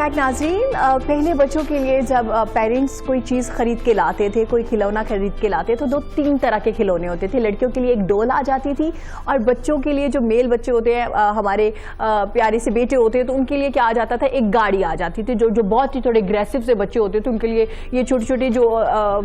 Back ناظرین. پہلے بچوں کے لیے جب پیرنٹس کوئی چیز خرید کے لاتے تھے, کوئی کھلونا خرید کے لاتے تو 2-3 طرح کے کھلونے ہوتے تھے. لڑکیوں کے لیے ایک ڈول آ جاتی تھی, اور بچوں کے لیے جو میل بچے ہوتے ہیں, ہمارے پیارے سے بیٹے ہوتے ہیں, تو ان کے لیے کیا آ جاتا تھا, ایک گاڑی آ جاتی تھی. جو بہت ہی تھوڑے اگریسو سے بچے ہوتے تھے ان کے لیے یہ چھوٹی چھوٹی جو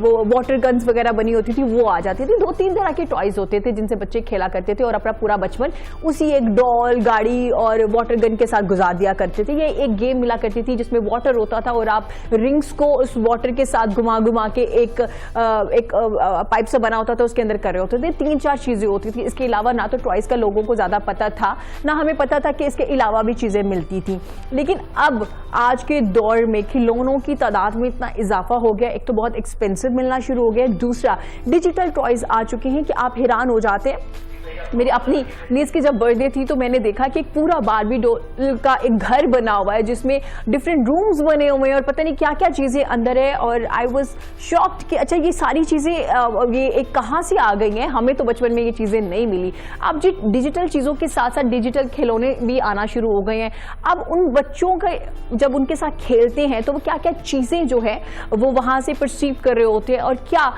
وہ واٹر گنز وغیرہ بنی ہوتی تھی وہ آ جاتی تھی. 2-3 طرح کے ٹوائز ہوتے تھے جن سے بچے کھیلا کرتے تھے اور اپنا پورا بچپن اسی ایک ڈول, گاڑی اور واٹر گن کے ساتھ گزار دیا کرتے تھے. یہ ایک گیم ملا کرتی تھی جس میں واٹر ہوتا تھا اور آپ رنگز کو اس واٹر کے ساتھ گھما گھما کے ایک پائپ سے بنا ہوتا تھا اس کے اندر کر رہے ہوتے تھے. 3-4 چیزیں ہوتی تھی. اس کے علاوہ نہ تو ٹوائز کا لوگوں کو زیادہ پتا تھا, نہ ہمیں پتا تھا کہ اس کے علاوہ بھی چیزیں ملتی تھیں. لیکن اب آج کے دور میں کھلونوں کی تعداد میں اتنا اضافہ ہو گیا. ایک تو بہت ایکسپینسو ملنا شروع ہو گیا, دوسرا ڈیجیٹل ٹوائز آ چکے ہیں کہ آپ حیران ہو جاتے ہیں. میری اپنی نیز کی جب برتھ ڈے تھی تو میں نے دیکھا کہ ایک پورا باربی ڈول کا ایک گھر بنا ہوا ہے جس میں ڈفرینٹ رومز بنے ہوئے ہیں اور پتہ نہیں کیا کیا چیزیں اندر ہے. اور آئی واز شاکڈ کہ اچھا یہ ساری چیزیں یہ ایک کہاں سے آ گئی ہیں, ہمیں تو بچپن میں یہ چیزیں نہیں ملی. اب ڈیجیٹل چیزوں کے ساتھ ساتھ ڈیجیٹل کھلونے بھی آنا شروع ہو گئے ہیں. اب ان بچوں کا جب ان کے ساتھ کھیلتے ہیں تو وہ کیا کیا چیزیں جو ہے وہ وہاں سے پرسیو کر رہے ہوتے ہیں, اور کیا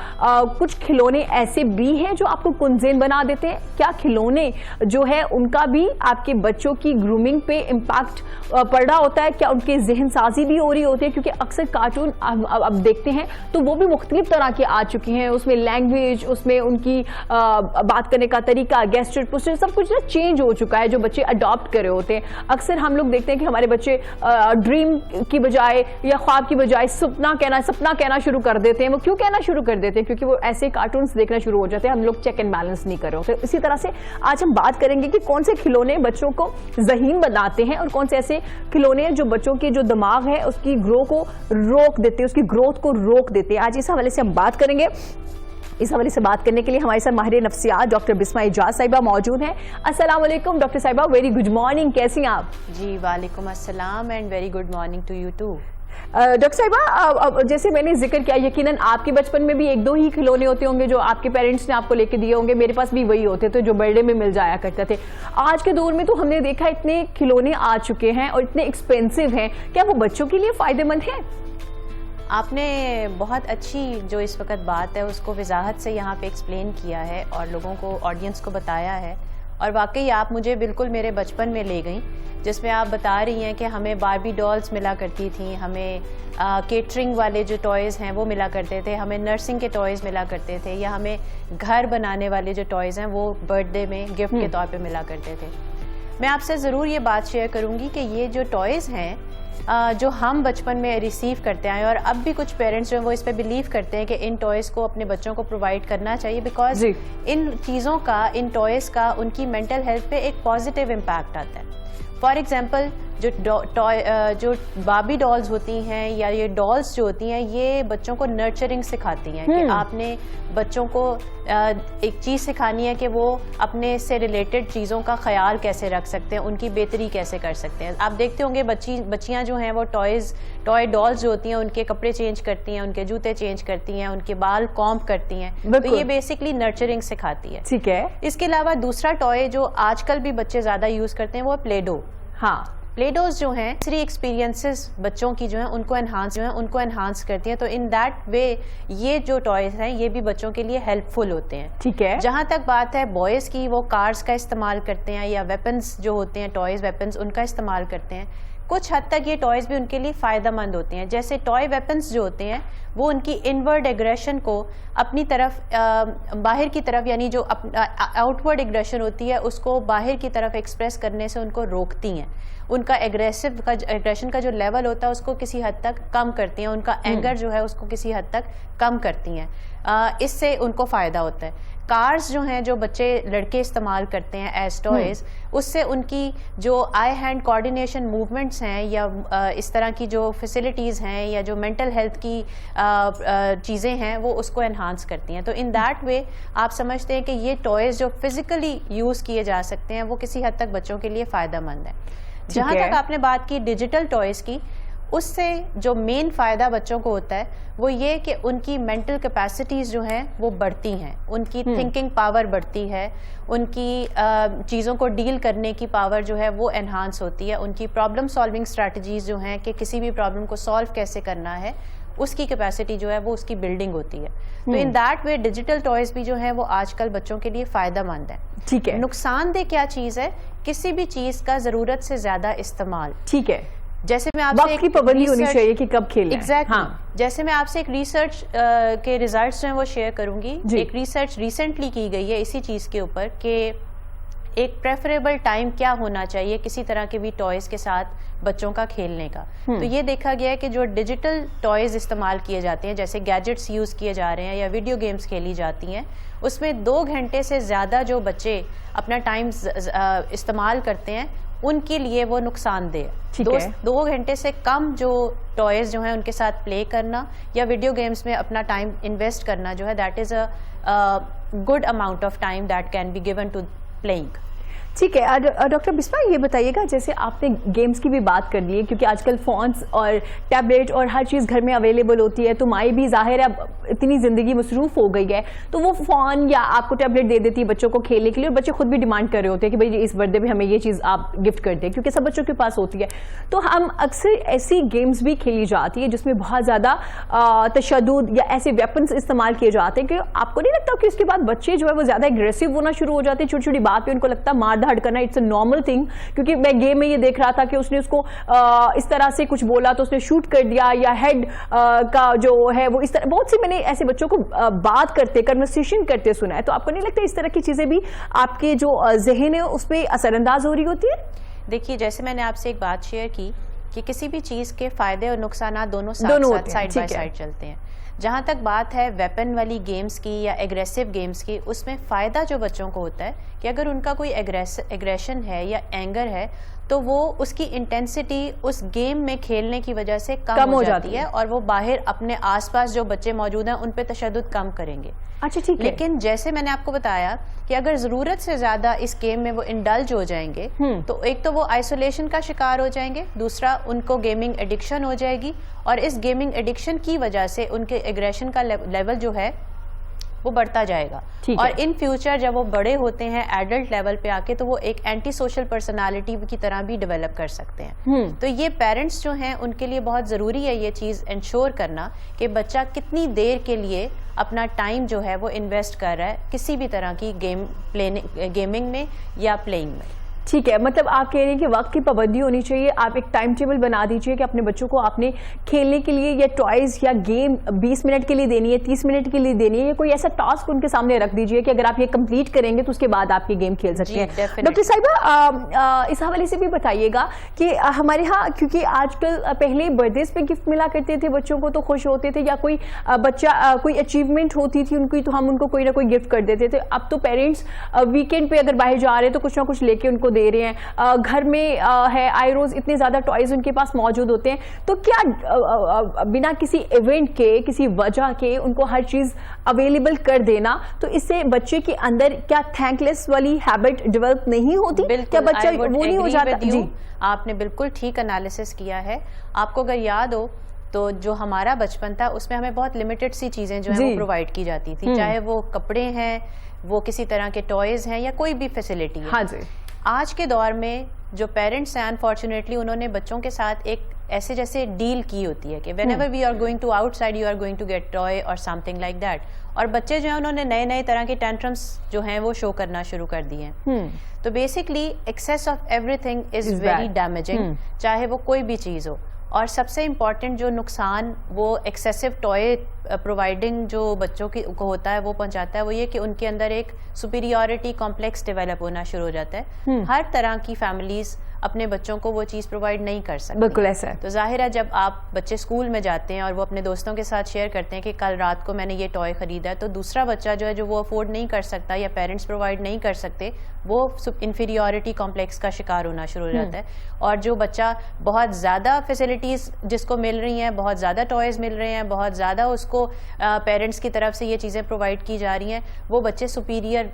کچھ کھلونے ایسے بھی ہیں جو آپ کو کنزین بنا دیتے ہیں. کیا کھلونے جو ہے ان کا بھی آپ کے بچوں کی گرومنگ پہ امپیکٹ پڑ رہا ہوتا ہے, کیا ان کے ذہن سازی بھی ہو رہی ہوتی ہے, کیونکہ اکثر کارٹون اب دیکھتے ہیں تو وہ بھی مختلف طرح کے آ چکے ہیں. اس میں لینگویج, اس میں ان کی بات کرنے کا طریقہ, گیسچر, پوسچر, سب کچھ چینج ہو چکا ہے جو بچے اڈاپٹ کر رہے ہوتے ہیں. اکثر ہم لوگ دیکھتے ہیں کہ ہمارے بچے ڈریم کی بجائے یا خواب کی بجائے سپنا کہنا شروع کر دیتے ہیں. وہ کیوں کہنا شروع کر دیتے ہیں؟ کیونکہ وہ ایسے کارٹونز دیکھنا شروع ہو جاتے ہیں. ہم لوگ چیک اینڈ بیلنس نہیں کر رہے ہوتے. اسی طرح سے آج ہم بات کریں گے کہ کون سے کھلونے بچوں کو ذہین بناتے ہیں اور کون سے ایسے کھلونے ہیں جو بچوں کے جو دماغ ہے اس کی گرو کو روک دیتے ہیں, اس کی گروتھ کو روک دیتے ہیں. آج اس حوالے سے ہم بات کریں گے. اس حوالے سے بات کرنے کے لیے ہمارے ساتھ ماہر نفسیات ڈاکٹر بسمہ اعجاز صاحبہ موجود ہیں. السلام علیکم ڈاکٹر صاحبہ, ویری گڈ مارننگ, کیسی ہیں آپ؟ جی وعلیکم السلام and very good morning to you too. Doctor صاحبہ, جیسے میں نے ذکر کیا, یقیناً آپ کے بچپن میں بھی 1-2 ہی کھلونے ہوتے ہوں گے جو آپ کے پیرنٹس نے آپ کو لے کے دیے ہوں گے. میرے پاس بھی وہی ہوتے تھے جو برتھ ڈے میں مل جایا کرتے تھے. آج کے دور میں تو ہم نے دیکھا اتنے کھلونے آ چکے ہیں اور اتنے ایکسپینسو ہیں, کیا وہ بچوں کے لیے فائدہ مند ہیں؟ آپ نے بہت اچھی جو اس وقت بات ہے اس کو وضاحت سے یہاں پہ ایکسپلین کیا ہے اور لوگوں کو, آڈینس کو بتایا ہے. اور واقعی آپ مجھے بالکل میرے بچپن میں لے گئیں جس میں آپ بتا رہی ہیں کہ ہمیں باربی ڈالز ملا کرتی تھیں, ہمیں کیٹرنگ والے جو ٹوائز ہیں وہ ملا کرتے تھے, ہمیں نرسنگ کے ٹوائز ملا کرتے تھے, یا ہمیں گھر بنانے والے جو ٹوائز ہیں وہ برتھ ڈے میں گفٹ کے طور پہ ملا کرتے تھے. میں آپ سے ضرور یہ بات شیئر کروں گی کہ یہ جو ٹوائز ہیں جو ہم بچپن میں ریسیو کرتے آئے اور اب بھی کچھ پیرنٹس جو ہیں وہ اس پہ بلیو کرتے ہیں کہ ان ٹوائز کو اپنے بچوں کو پرووائڈ کرنا چاہیے, بیکاز ان چیزوں کا, ان ٹوائز کا ان کی مینٹل ہیلتھ پہ ایک پازیٹیو امپیکٹ آتا ہے. فار ایگزامپل جو باربی ڈالز ہوتی ہیں یا یہ ڈالز جو ہوتی ہیں یہ بچوں کو نرچرنگ سکھاتی ہیں کہ آپ نے بچوں کو ایک چیز سکھانی ہے کہ وہ اپنے سے ریلیٹڈ چیزوں کا خیال کیسے رکھ سکتے ہیں, ان کی بہتری کیسے کر سکتے ہیں. آپ دیکھتے ہوں گے بچیاں جو ہیں وہ ٹوائے ڈالز جو ہوتی ہیں ان کے کپڑے چینج کرتی ہیں, ان کے جوتے چینج کرتی ہیں, ان کے بال کومب کرتی ہیں, تو یہ بیسکلی نرچرنگ سکھاتی ہے. ٹھیک ہے. اس کے علاوہ دوسرا ٹوائے جو آج کل بھی بچے زیادہ یوز کرتے ہیں وہ پلے ڈو. ہاں, پلے ڈوز جو ہیں سری ایکسپیرینسز بچوں کی جو ہیں ان کو انہانس کرتی ہیں. تو ان دیٹ وے یہ جو ٹوائز ہیں یہ بھی بچوں کے لیے ہیلپ فل ہوتے ہیں. ٹھیک ہے. جہاں تک بات ہے بوائز کی, وہ کارز کا استعمال کرتے ہیں یا ویپنز جو ہوتے ہیں, ٹوائز ویپنز ان کا استعمال کرتے ہیں. کچھ حد تک یہ ٹوائز بھی ان کے لیے فائدہ مند ہوتے ہیں. جیسے ٹوائے ویپنز جو ہوتے ہیں وہ ان کی انورڈ ایگریشن کو اپنی طرف, باہر کی طرف, یعنی جو آؤٹ ورڈ ایگریشن ہوتی ہے اس کو باہر کی طرف ایکسپریس کرنے سے ان کو روکتی ہیں. ان کا ایگریشن کا جو لیول ہوتا ہے اس کو کسی حد تک کم کرتی ہیں, ان کا اینگر جو ہے اس کو کسی حد تک کم کرتی ہیں. اس سے ان کو فائدہ ہوتا ہے. کارز جو ہیں جو بچے لڑکے استعمال کرتے ہیں ایز ٹوائز, اس سے ان کی جو آئی ہینڈ کوآرڈینیشن موومنٹس ہیں یا اس طرح کی جو فیسلٹیز ہیں یا جو مینٹل ہیلتھ کی چیزیں ہیں وہ اس کو انہانس کرتی ہیں. تو ان دیٹ وے آپ سمجھتے ہیں کہ یہ ٹوائز جو فزیکلی یوز کیے جا سکتے ہیں وہ کسی حد تک بچوں کے لیے فائدہ مند ہے. جہاں تک آپ نے بات کی ڈیجیٹل ٹوائز کی, اس سے جو مین فائدہ بچوں کو ہوتا ہے وہ یہ کہ ان کی مینٹل کیپیسٹیز جو ہیں وہ بڑھتی ہیں, ان کی تھنکنگ پاور بڑھتی ہے, ان کی چیزوں کو ڈیل کرنے کی پاور جو ہے وہ انہانس ہوتی ہے, ان کی پرابلم سالونگ اسٹریٹجیز جو ہیں کہ کسی بھی پرابلم کو سالو کیسے کرنا ہے اس کی کیپیسٹی جو ہے وہ اس کی بلڈنگ ہوتی ہے. تو in that way digital toys بھی جو ہیں وہ آج کل بچوں کے لیے فائدہ مند ہیں. ٹھیک ہے. نقصان دہ کیا چیز ہے؟ کسی بھی چیز کا ضرورت سے زیادہ استعمال. ٹھیک ہے. جیسے میں آپ سے وقت کی پابندی ہونی چاہیے کہ کب کھیلنا ہے. ایگزیکٹلی. جیسے میں آپ سے ایک ریسرچ کے ریزلٹس جو ہیں وہ شیئر کروں گی. ایک ریسرچ ریسنٹلی کی گئی ہے اسی چیز کے اوپر کہ ایک پریفریبل ٹائم کیا ہونا چاہیے کسی طرح کے بھی ٹوائز کے ساتھ بچوں کا کھیلنے کا. تو یہ دیکھا گیا ہے کہ جو ڈیجیٹل ٹوائز استعمال کیے جاتے ہیں, جیسے گیجٹس یوز کیے جا رہے ہیں یا ویڈیو گیمز کھیلی جاتی ہیں, اس میں 2 گھنٹے سے زیادہ جو بچے اپنا ٹائم استعمال کرتے ہیں ان کے لیے وہ نقصان دہ ہے. 2 گھنٹے سے کم جو ٹوائز جو ہیں ان کے ساتھ پلے کرنا یا ویڈیو گیمز میں اپنا ٹائم انویسٹ کرنا جو ہے that is a good amount of time that can be given to playing. ٹھیک ہے. ڈاکٹر بسما یہ بتائیے گا, جیسے آپ نے گیمز کی بھی بات کر لی ہے کیونکہ آج کل فونس اور ٹیبلیٹ اور ہر چیز گھر میں اویلیبل ہوتی ہے, تو مائیں بھی ظاہر ہے اب اتنی زندگی مصروف ہو گئی ہے تو وہ فون یا آپ کو ٹیبلیٹ دے دیتی ہے بچوں کو کھیلنے کے لیے, اور بچے خود بھی ڈیمانڈ کر رہے ہوتے ہیں کہ بھائی اس برتھ ڈے پہ ہمیں یہ چیز آپ گفٹ کر دیں, کیونکہ سب بچوں کے پاس ہوتی ہے. تو ہم اکثر ایسی گیمز بھی کھیلی جاتی ہے جس میں بہت زیادہ تشدد یا ایسے ویپنس استعمال کیے جاتے ہیں کہ آپ کو نہیں لگتا کہ اس کے بعد بچے جو ہے وہ زیادہ اگریسو ہونا شروع ہو جاتے ہیں, چھوٹی چھوٹی بات پہ ان کو لگتا ہے مار دھاڑ کرنا اٹس اے نارمل تھنگ. کیونکہ میں گیم میں یہ دیکھ رہا تھا کہ اس نے اس کو اس طرح سے کچھ بولا تو اس نے شوٹ کر دیا, یا ہیڈ کا جو ہے وہ اس طرح, بہت سی میں نے ایسے بچوں کو بات کرتے کنورسیشن کرتے سنا ہے. تو آپ کو نہیں لگتا اس طرح کی چیزیں بھی آپ کے جو ذہن ہے اس پہ اثر انداز ہو رہی ہوتی ہے؟ دیکھیے جیسے میں نے آپ سے ایک بات شیئر کی کہ کسی بھی چیز کے فائدے اور نقصانات دونوں ساتھ سائڈ بائی سائڈ چلتے ہیں. جہاں تک بات ہے ویپن والی گیمز کی یا ایگریسو گیمز کی, اس میں فائدہ جو بچوں کو ہوتا ہے کہ اگر ان کا کوئی ایگریشن ہے یا اینگر ہے تو وہ اس کی انٹینسٹی اس گیم میں کھیلنے کی وجہ سے کم ہو جاتی ہے, اور وہ باہر اپنے آس پاس جو بچے موجود ہیں ان پہ تشدد کم کریں گے. اچھا ٹھیک ہے. لیکن جیسے میں نے آپ کو بتایا کہ اگر ضرورت سے زیادہ اس گیم میں وہ انڈلج ہو جائیں گے تو ایک تو وہ آئسولیشن کا شکار ہو جائیں گے, دوسرا ان کو گیمنگ ایڈکشن ہو جائے گی, اور اس گیمنگ ایڈکشن کی وجہ سے ان کے ایگریشن کا لیول جو ہے وہ بڑھتا جائے گا. اور ان فیوچر جب وہ بڑے ہوتے ہیں ایڈلٹ لیول پہ آ کے تو وہ ایک اینٹی سوشل پرسنالٹی کی طرح بھی ڈیولپ کر سکتے ہیں. تو یہ پیرنٹس جو ہیں ان کے لیے بہت ضروری ہے یہ چیز انشور کرنا کہ بچہ کتنی دیر کے لیے اپنا ٹائم جو ہے وہ انویسٹ کر رہا ہے کسی بھی طرح کی گیمنگ میں یا پلینگ میں. ٹھیک ہے. مطلب آپ کہہ رہے ہیں کہ وقت کی پابندی ہونی چاہیے, آپ ایک ٹائم ٹیبل بنا دیجئے کہ اپنے بچوں کو آپ نے کھیلنے کے لیے یا ٹوائز یا گیم 20 منٹ کے لیے دینی ہے, 30 منٹ کے لیے دینی ہے, یا کوئی ایسا ٹاسک ان کے سامنے رکھ دیجئے کہ اگر آپ یہ کمپلیٹ کریں گے تو اس کے بعد آپ یہ گیم کھیل سکتے ہیں. ڈاکٹر صاحبہ اس حوالے سے بھی بتائیے گا کہ ہمارے ہاں کیونکہ آج کل پہلے برتھ ڈیز پہ گفٹ ملا کرتے تھے بچوں کو تو خوش ہوتے تھے, یا کوئی بچہ کوئی اچیومنٹ ہوتی تھی ان کی تو ہم ان کو کوئی نہ کوئی گفٹ کر دیتے تھے. اب تو پیرنٹس ویکینڈ پہ اگر باہر جا رہے ہیں تو کچھ نہ کچھ لے کے ان کو دے رہے ہیں, گھر میں ہے آئی روز اتنے زیادہ ٹوائز ان کے پاس موجود ہوتے ہیں. تو کیا بنا کسی ایونٹ کے کسی وجہ کے ان کو ہر چیز اویلیبل کر دینا, تو اس سے بچے کے اندر کیا تھینک لیس والی ہیبٹ ڈیولپ نہیں ہوتی؟ کیا بچہ وہ نہیں ہو جاتا؟ جی آپ نے بالکل ٹھیک انالیسس کیا ہے. آپ کو اگر یاد ہو تو جو ہمارا بچپن تھا اس میں ہمیں بہت لمیٹڈ سی چیزیں جو ہیں وہ پرووائڈ کی جاتی تھی, چاہے وہ کپڑے ہیں, وہ کسی طرح کے ٹوائز ہیں, یا کوئی بھی فیسلٹی ہے. ہاں جی. آج کے دور میں جو پیرنٹس ہیں انفارچونیٹلی انہوں نے بچوں کے ساتھ ایک ایسے جیسے ڈیل کی ہوتی ہے کہ whenever we are going to outside you are going to get toy اور سم تھنگ لائک دیٹ. اور بچے جو ہیں انہوں نے نئے نئے طرح کے ٹینٹرمس جو ہیں وہ شو کرنا شروع کر دیے ہیں. تو basically access of every thing is very damaging, چاہے وہ کوئی بھی چیز ہو. اور سب سے امپورٹنٹ جو نقصان وہ ایکسیسو ٹوائے پرووائڈنگ جو بچوں کو ہوتا ہے وہ پہنچاتا ہے, وہ یہ کہ ان کے اندر ایک سپیریورٹی کمپلیکس ڈیولپ ہونا شروع ہو جاتا ہے. ہر طرح کی فیملیز اپنے بچوں کو وہ چیز پرووائڈ نہیں کر سکتے. بالکل ایسا ہے. تو ظاہر ہے جب آپ بچے اسکول میں جاتے ہیں اور وہ اپنے دوستوں کے ساتھ شیئر کرتے ہیں کہ کل رات کو میں نے یہ ٹوائے خریدا ہے, تو دوسرا بچہ جو ہے جو وہ افورڈ نہیں کر سکتا یا پیرنٹس پرووائڈ نہیں کر سکتے, وہ انفیریورٹی کمپلیکس کا شکار ہونا شروع ہو جاتا ہے. اور جو بچہ بہت زیادہ فیسلٹیز جس کو مل رہی ہیں, بہت زیادہ ٹوائز مل رہے ہیں, بہت زیادہ اس کو پیرنٹس کی طرف سے یہ چیزیں پرووائڈ کی جا رہی ہیں, وہ بچے سپیریئر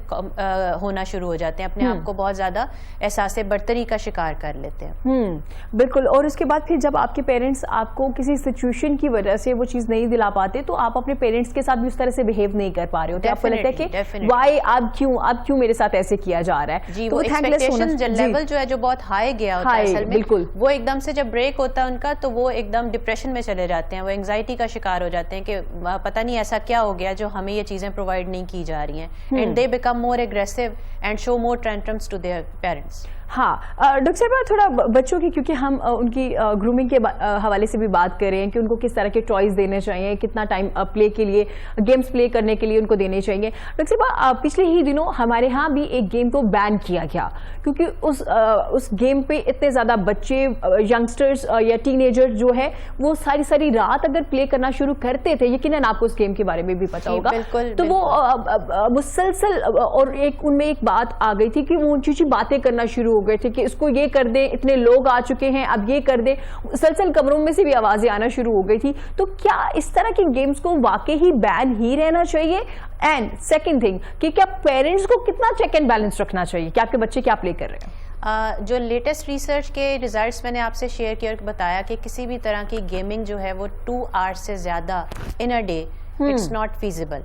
ہونا شروع ہو جاتے ہیں, اپنے آپ کو بہت زیادہ احساس برتری کا شکار کر لیتے ہیں. بالکل. اور اس کے بعد پھر جب آپ کے پیرنٹس آپ کو کسی سچویشن کی وجہ سے وہ چیز نہیں دلا پاتے تو آپ اپنے پیرنٹس کے ساتھ بھی اس طرح سے بہیو نہیں کر پا رہے ہوتے, آپ کو لگتا ہے کہ وائی اب کیوں میرے ساتھ ایسے کیا جا رہا ہے. جی, وہ ایکسپیکٹیشن لیول جو ہے جو بہت ہائی گیا ہوتا ہے اصل میں, وہ ایک دم سے جب بریک ہوتا ہے ان کا تو وہ ایک دم ڈپریشن میں چلے جاتے ہیں, وہ انگزائٹی کا شکار ہو جاتے ہیں کہ پتہ نہیں ایسا کیا ہو گیا جو ہمیں یہ چیزیں پرووائڈ نہیں کی جا رہی ہیں, and they become more aggressive and show more tantrums to their parents. ہاں ڈاکٹر صاحبہ, تھوڑا بچوں کی, کیونکہ ہم ان کی گرومنگ کے حوالے سے بھی بات کر رہے ہیں کہ ان کو کس طرح کے ٹوائز دینے چاہیے, کتنا ٹائم پلے کے لیے, گیمز پلے کرنے کے لیے ان کو دینے چاہیے. ڈاکٹر صاحبہ, پچھلے ہی دنوں ہمارے ہاں بھی ایک گیم کو بین کیا گیا کیونکہ اس گیم پہ اتنے زیادہ بچے, ینگسٹرز یا ٹین ایجر جو ہے وہ ساری رات اگر پلے کرنا شروع کرتے تھے, یقیناً آپ کو اس گیم کے بارے میں بھی پتا ہوگا, تو وہ مسلسل, اور ان میں ایک بات آ گئی تھی کہ وہ اونچی باتیں کرنا شروع ہو گئے تھے کہ اس کو یہ کر دیں, اتنے لوگ آ چکے ہیں, اب یہ کر دیں, مسلسل کمروں میں سے بھی آوازیں آنا شروع ہو گئی تھی. تو کیا اس طرح کے گیمز کو واقعی بین ہی رہنا چاہیے؟ اینڈ سیکنڈ تھنگ کہ کیا پیرنٹس کو کتنا چیک اینڈ بیلنس رکھنا چاہیے کہ آپ کے بچے کیا پلے کر رہے ہیں؟ جو لیٹسٹ ریسرچ کے ریزلٹس میں نے آپ سے شیئر کیا, بتایا کہ کسی بھی طرح کی گیمنگ جو ہے وہ 2 hours سے زیادہ in a day it's not feasible.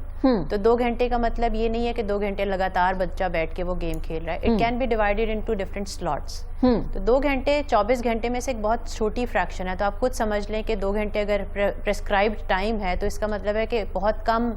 تو 2 گھنٹے کا مطلب یہ نہیں ہے کہ 2 گھنٹے لگاتار بچہ بیٹھ کے وہ گیم کھیل رہا ہے. It can be divided into different slots. تو 2 گھنٹے 24 گھنٹے میں سے ایک بہت چھوٹی فریکشن ہے, تو آپ خود سمجھ لیں کہ 2 گھنٹے اگر پرسکرائبڈ ٹائم ہے تو اس کا مطلب ہے کہ بہت کم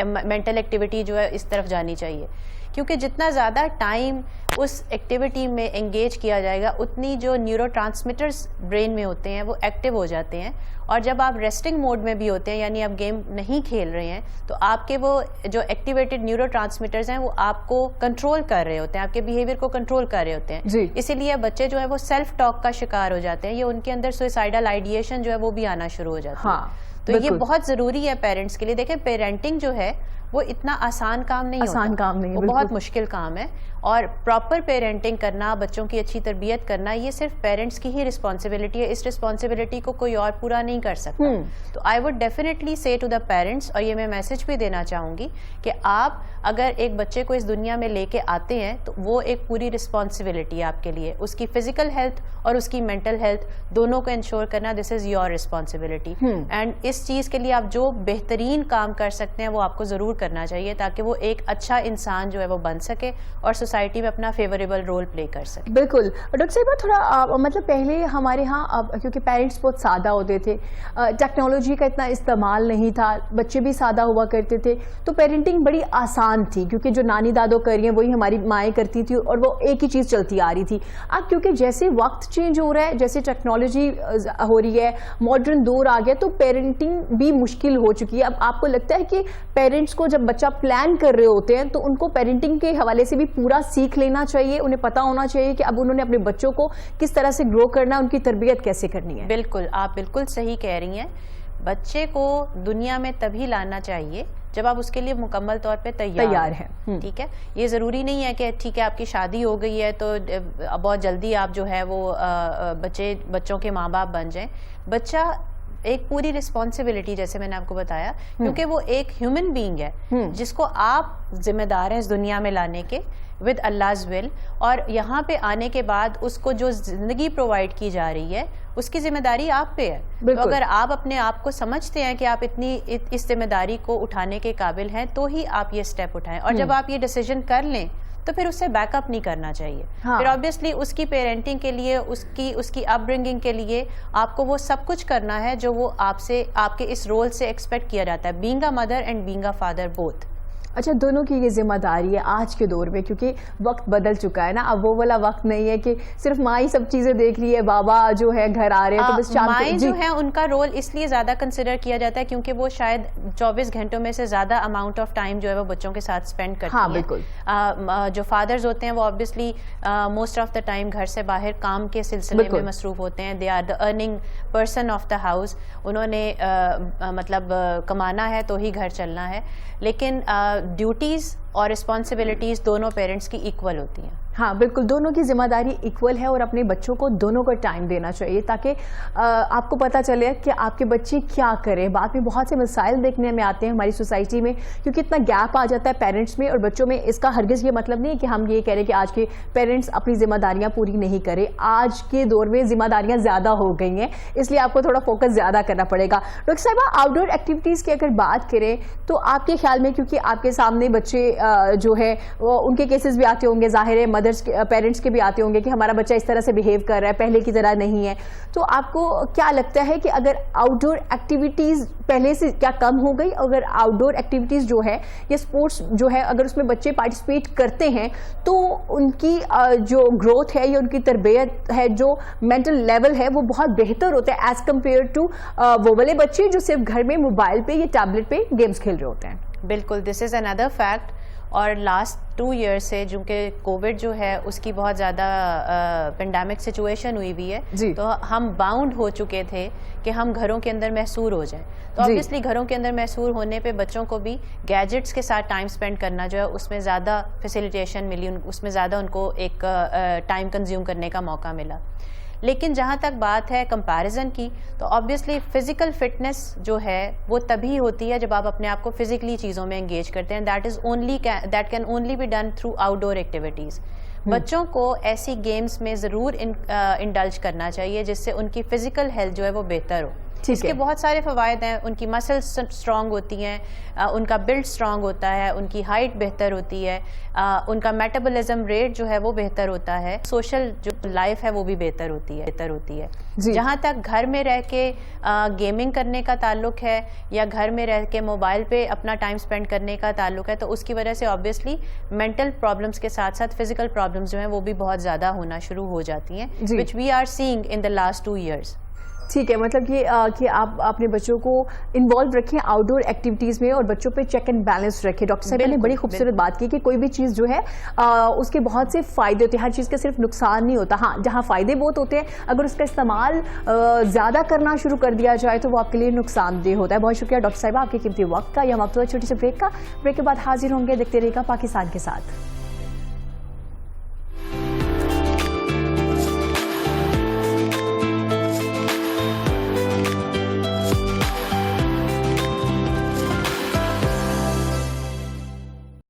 مینٹل ایکٹیویٹی جو ہے اس طرف جانی چاہیے, کیونکہ جتنا زیادہ ٹائم اس ایکٹیویٹی میں انگیج کیا جائے گا اتنی جو نیورو ٹرانسمیٹرز برین میں ہوتے ہیں وہ ایکٹیو ہو جاتے ہیں, اور جب آپ ریسٹنگ موڈ میں بھی ہوتے ہیں یعنی آپ گیم نہیں کھیل رہے ہیں تو آپ کے وہ جو ایکٹیویٹڈ نیورو ٹرانسمیٹرز ہیں وہ آپ کو کنٹرول کر رہے ہوتے ہیں, آپ کے بیہیویئر کو کنٹرول کر رہے ہوتے ہیں. اسی لیے بچے جو ہے وہ سیلف ٹاک کا شکار ہو جاتے ہیں, یہ ان کے اندر سوئسائڈل آئیڈیشن جو ہے وہ بھی آنا شروع ہو جاتی ہے. تو یہ بہت ضروری ہے پیرنٹس کے لیے. دیکھیں, پیرنٹنگ جو ہے وہ اتنا آسان کام نہیں ہوتا, وہ بہت مشکل کام ہے, اور پراپر پیرنٹنگ کرنا, بچوں کی اچھی تربیت کرنا, یہ صرف پیرنٹس کی ہی رسپانسبلٹی ہے. اس رسپانسبلٹی کو کوئی اور پورا نہیں کر سکتا. تو I would definitely say to the parents, اور یہ میں میسج بھی دینا چاہوں گی کہ آپ اگر ایک بچے کو اس دنیا میں لے کے آتے ہیں تو وہ ایک پوری رسپانسبلٹی ہے آپ کے لیے. اس کی فزیکل ہیلتھ اور اس کی مینٹل ہیلتھ دونوں کو انشور کرنا, دس از یور رسپانسبلٹی. اینڈ اس چیز کے لیے آپ جو بہترین کام کر سکتے ہیں وہ آپ کو ضرور کرنا چاہیے تاکہ وہ ایک اچھا انسان جو ہے وہ بن سکے اور سوسائٹی میں اپنا فیوریبل رول پلے کر سکے. بالکل. ڈاکٹر صاحبہ, تھوڑا مطلب پہلے ہمارے ہاں کیونکہ پیرنٹس بہت سادہ ہوتے تھے, ٹیکنالوجی کا اتنا استعمال نہیں تھا, بچے بھی سادہ ہوا کرتے تھے, تو پیرنٹنگ بڑی آسان تھی کیونکہ جو نانی دادو کر رہی ہیں وہی ہماری مائیں کرتی تھی اور وہ ایک ہی چیز چلتی آ رہی تھی. اب کیونکہ جیسے وقت چینج ہو رہا ہے, جیسے ٹیکنالوجی ہو رہی ہے, ماڈرن دور آ گیا, تو پیرنٹنگ بھی مشکل ہو چکی ہے. اب آپ کو لگتا ہے کہ پیرنٹس کو جب بچہ پلان کر رہے ہوتے ہیں تو ان کو پیرنٹنگ کے حوالے سے بھی پورا سیکھ لینا چاہیے, انہیں پتا ہونا چاہیے کہ اب انہوں نے اپنے بچوں کو کس طرح سے گرو کرنا ہے, ان کی تربیت کیسے کرنی ہے. بالکل, آپ بالکل صحیح کہہ رہی ہیں. بچے کو دنیا میں تبھی لانا چاہیے جب آپ اس کے لیے مکمل طور پہ تیار ہیں. ٹھیک ہے, یہ ضروری نہیں ہے کہ ٹھیک ہے آپ کی شادی ہو گئی ہے تو بہت جلدی آپ جو ہے وہ بچوں کے ماں باپ بن جائیں. بچہ ایک پوری رسپانسبلٹی, جیسے میں نے آپ کو بتایا, کیونکہ وہ ایک ہیومن بینگ ہے جس کو آپ ذمہ دار ہیں اس دنیا میں لانے کے ود Allah's will, اور یہاں پہ آنے کے بعد اس کو جو زندگی پرووائڈ کی جا رہی ہے اس کی ذمہ داری آپ پہ ہے. تو اگر آپ اپنے آپ کو سمجھتے ہیں کہ آپ اتنی اس ذمہ داری کو اٹھانے کے قابل ہیں تو ہی آپ یہ سٹیپ اٹھائیں, اور جب آپ یہ ڈیسیجن کر لیں تو پھر اس سے بیک اپ نہیں کرنا چاہیے. پھر آبویسلی اس کی پیرنٹنگ کے لیے, اس کی اپ برنگنگ کے لیے آپ کو وہ سب کچھ کرنا ہے جو وہ آپ کے اس رول سے ایکسپیکٹ کیا جاتا ہے, being a mother and being a father both. اچھا, دونوں کی یہ ذمہ داری ہے آج کے دور میں, کیونکہ وقت بدل چکا ہے نا. اب وہ والا وقت نہیں ہے کہ صرف ماں ہی سب چیزیں دیکھ رہی ہے, بابا جو ہے گھر آ رہے ہیں تو بس مائیں جو ہیں ان کا رول اس لیے زیادہ کنسیڈر کیا جاتا ہے کیونکہ وہ شاید 24 گھنٹوں میں سے زیادہ اماؤنٹ آف ٹائم جو ہے وہ بچوں کے ساتھ اسپینڈ کرتی ہیں. بالکل. جو فادرز ہوتے ہیں وہ obviously most of the time گھر سے باہر کام کے سلسلے میں مصروف ہوتے ہیں. They are the earning person of the house, انہوں نے مطلب کمانا ہے تو ہی گھر چلنا ہے. لیکن ڈیوٹیز اور رسپانسبلٹیز دونوں پیرنٹس کی ایکول ہوتی ہیں. ہاں بالکل، دونوں کی ذمہ داری ایکول ہے اور اپنے بچوں کو دونوں کو ٹائم دینا چاہیے تاکہ آپ کو پتہ چلے کہ آپ کے بچے کیا کریں. بعد میں بہت سے مسائل دیکھنے میں آتے ہیں ہماری سوسائٹی میں کیونکہ اتنا گیپ آ جاتا ہے پیرنٹس میں اور بچوں میں. اس کا ہرگز یہ مطلب نہیں ہے کہ ہم یہ کہہ رہے کہ آج کے پیرنٹس اپنی ذمہ داریاں پوری نہیں کریں. آج کے دور میں ذمہ داریاں زیادہ ہو گئی ہیں, اس لیے آپ کو تھوڑا فوکس زیادہ کرنا پڑے گا. ڈاکٹر صاحبہ, آؤٹ ڈور ایکٹیویٹیز کی اگر بات کریں تو آپ کے خیال میں, کیونکہ آپ کے سامنے بچے جو ہے ان کے کیسز بھی آتے ہوں گے, ظاہر ہے مدرس پیرنٹس کے بھی آتے ہوں گے کہ ہمارا بچہ اس طرح سے بیہیو کر رہا ہے, پہلے کی طرح نہیں ہے, تو آپ کو کیا لگتا ہے کہ اگر آؤٹ ڈور ایکٹیویٹیز پہلے سے کیا کم ہو گئی, اگر آؤٹ ڈور ایکٹیویٹیز جو ہے یا اسپورٹس جو ہے اگر اس میں بچے پارٹیسپیٹ کرتے ہیں تو ان کی جو گروتھ ہے یا ان کی تربیت ہے, جو مینٹل لیول ہے وہ بہت بہتر ہوتا ہے ایز کمپیئر ٹو وہ والے بچے جو صرف گھر میں موبائل پہ یا ٹیبلٹ پہ گیمز کھیل رہے ہوتے ہیں. بالکل, دس از اندر فیکٹ. اور لاسٹ 2 ایئر سے جو کہ کووڈ جو ہے اس کی بہت زیادہ پینڈیمک سچویشن ہوئی ہے, تو ہم باؤنڈ ہو چکے تھے کہ ہم گھروں کے اندر محصور ہو جائیں. تو obviously گھروں کے اندر محصور ہونے پہ بچوں کو بھی گیجٹس کے ساتھ ٹائم اسپینڈ کرنا جو ہے اس میں زیادہ فیسیلیٹیشن ملی, اس میں زیادہ ان کو ایک ٹائم کنزیوم کرنے کا موقع ملا. لیکن جہاں تک بات ہے کمپیریزن کی, تو آبویسلی فزیکل فٹنس جو ہے وہ تبھی ہوتی ہے جب آپ اپنے آپ کو فزیکلی چیزوں میں انگیج کرتے ہیں. That can only be done through outdoor activities. بچوں کو ایسی گیمز میں ضرور انڈلج کرنا چاہیے جس سے ان کی فزیکل ہیلتھ جو ہے وہ بہتر ہو. اس کے بہت سارے فوائد ہیں. ان کی مسلز اسٹرانگ ہوتی ہیں, ان کا بلڈ اسٹرانگ ہوتا ہے, ان کی ہائٹ بہتر ہوتی ہے, ان کا میٹابولزم ریٹ جو ہے وہ بہتر ہوتا ہے, سوشل جو لائف ہے وہ بھی بہتر ہوتی ہے. جہاں تک گھر میں رہ کے گیمنگ کرنے کا تعلق ہے یا گھر میں رہ کے موبائل پہ اپنا ٹائم اسپینڈ کرنے کا تعلق ہے, تو اس کی وجہ سے آبویسلی مینٹل پرابلمس کے ساتھ ساتھ فزیکل پرابلمس جو ہیں وہ بھی بہت زیادہ ہونا شروع ہو جاتی ہیں, which we are seeing in the last 2 years. ٹھیک ہے, مطلب یہ کہ آپ اپنے بچوں کو انوالو رکھیں آؤٹ ڈور ایکٹیویٹیز میں اور بچوں پہ چیک اینڈ بیلنس رکھیں. ڈاکٹر صاحب نے بڑی خوبصورت بات کی کہ کوئی بھی چیز جو ہے اس کے بہت سے فائدے ہوتے ہیں, ہر چیز کا صرف نقصان نہیں ہوتا. ہاں, جہاں فائدے بہت ہوتے ہیں اگر اس کا استعمال زیادہ کرنا شروع کر دیا جائے تو وہ آپ کے لیے نقصان دہ ہوتا ہے. بہت شکریہ ڈاکٹر صاحبہ آپ کے قیمتی وقت کا. یہ ہم اب چھوٹی سی بریک کے بعد حاضر ہوں گے. دیکھتے رہیے گا پاکستان کے ساتھ.